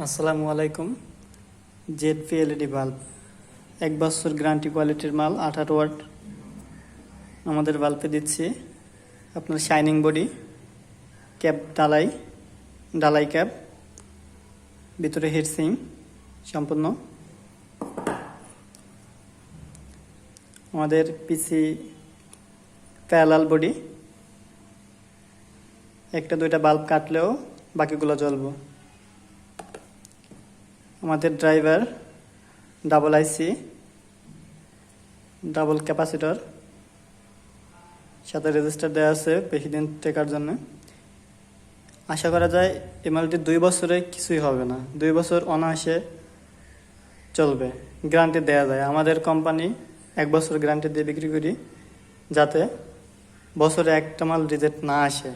আসসালামু আলাইকুম। ZP LED bulb 1 বছর গ্যারান্টি কোয়ালিটির মাল, 18 ওয়াট আমাদের বাল্বে দিচ্ছি। আপনার শাইনিং বডি, ক্যাপ ডালাই ক্যাপ, ভিতরে হিটসিং সম্পূর্ণ। আমাদের পিসি প্যারালাল বডি, একটা দুইটা বাল্ব কাটলেও বাকিগুলো জ্বলবো। আমাদের ড্রাইভার ডাবল আইসি, ডাবল ক্যাপাসিটর, সাথে রেজিস্টার দেওয়া আছে বেশি দিন টেকার জন্য। আশা করা যায় এই মালটি 2 বছরে কিছুই হবে না, 2 বছর অনায়াসে চলবে, গ্যারান্টি দেওয়া যায়। আমাদের কোম্পানি 1 বছর গ্যারান্টি দিয়ে বিক্রি করি, যাতে বছরে একটা মাল রিজেক্ট না আসে।